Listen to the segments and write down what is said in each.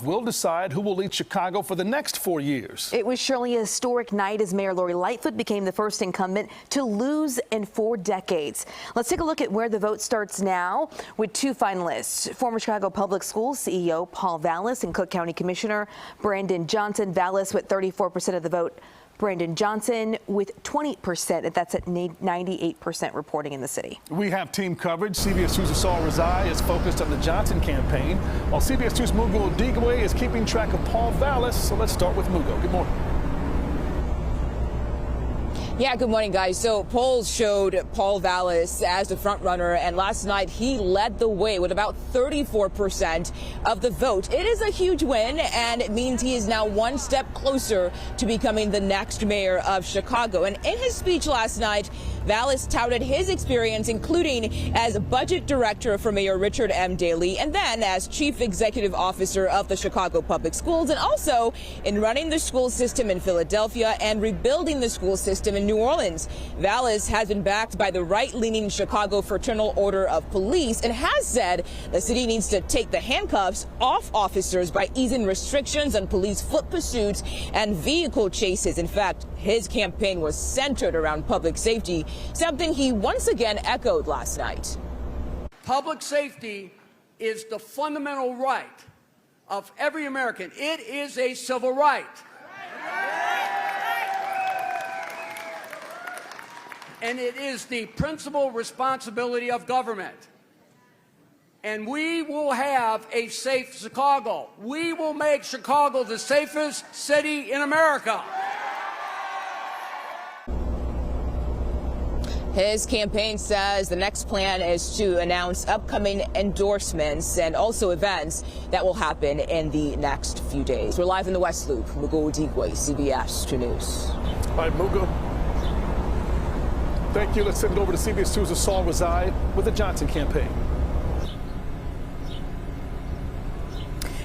Will decide who will lead Chicago for the next 4 years. It was surely a historic night as Mayor Lightfoot became the first incumbent to lose in 4 decades. Let's take a look at where the vote starts now with 2 finalists. Former Chicago Public Schools CEO Paul Vallas and Cook County Commissioner Brandon Johnson. Vallas with 34% of the vote. Brandon Johnson with 20%, and that's at 98% reporting in the city. We have team coverage. CBS 2's Asal Razai is focused on the Johnson campaign, while CBS 2's Mugo Odigwe is keeping track of Paul Vallas. So let's start with Mugo. Good morning. Yeah, good morning, guys. So polls showed Paul Vallas as the front runner, and last night he led the way with about 34% of the vote. It is a huge win, and it means he is now one step closer to becoming the next mayor of Chicago. And in his speech last night, Vallas touted his experience, including as budget director for Mayor Richard M. Daley, and then as chief executive officer of the Chicago Public Schools, and also in running the school system in Philadelphia and rebuilding the school system in New Orleans. Vallas has been backed by the right-leaning Chicago Fraternal Order of Police and has said the city needs to take the handcuffs off officers by easing restrictions on police foot pursuits and vehicle chases. In fact, his campaign was centered around public safety, something he once again echoed last night. Public safety is the fundamental right of every American. It is a civil right. And it is the principal responsibility of government. And we will have a safe Chicago. We will make Chicago the safest city in America. His campaign says the next plan is to announce upcoming endorsements and also events that will happen in the next few days. We're live in the West Loop. Mugo Odigwe, CBS 2 News. All right, Mugo. Thank you. Let's send it over to CBS 2's Asal Razai with the Johnson campaign.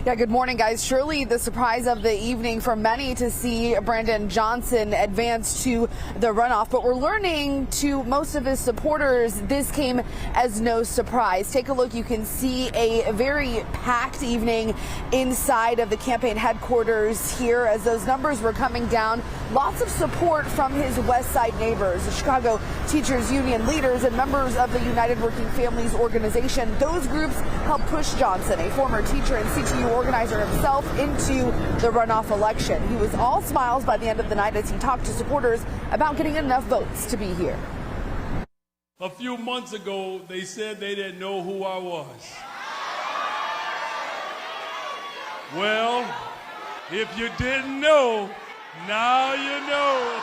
Yeah, good morning, guys. Surely the surprise of the evening for many to see Brandon Johnson advance to the runoff. But we're learning to most of his supporters this came as no surprise. Take a look. You can see a very packed evening inside of the campaign headquarters here as those numbers were coming down. Lots of support from his West Side neighbors, the Chicago Teachers Union leaders and members of the United Working Families organization. Those groups helped push Johnson, a former teacher and CTU organizer himself, into the runoff election. He was all smiles by the end of the night as he talked to supporters about getting enough votes to be here. A few months ago, they said they didn't know who I was. Well, if you didn't know, now you know.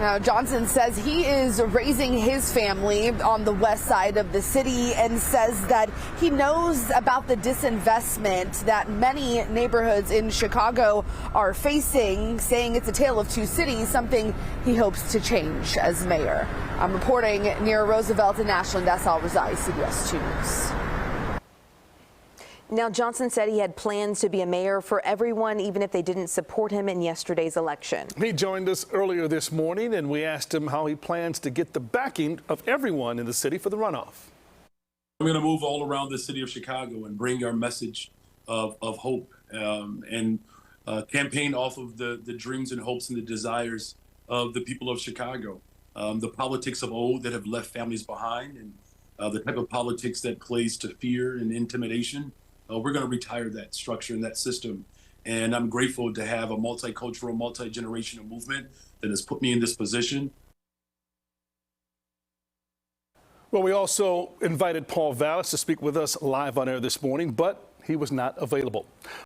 Now, Johnson says he is raising his family on the west side of the city and says that he knows about the disinvestment that many neighborhoods in Chicago are facing, saying it's a tale of 2 cities, something he hopes to change as mayor. I'm reporting near Roosevelt and Ashland. Asal Razai, CBS 2 News. Now, Johnson said he had plans to be a mayor for everyone, even if they didn't support him in yesterday's election. He joined us earlier this morning, and we asked him how he plans to get the backing of everyone in the city for the runoff. I'm going to move all around the city of Chicago and bring our message of hope and campaign off of the dreams and hopes and the desires of the people of Chicago. The politics of old that have left families behind and the type of politics that plays to fear and intimidation. We're going to retire that structure and that system. And I'm grateful to have a multicultural, multi-generational movement that has put me in this position. Well, we also invited Paul Vallas to speak with us live on air this morning, but he was not available.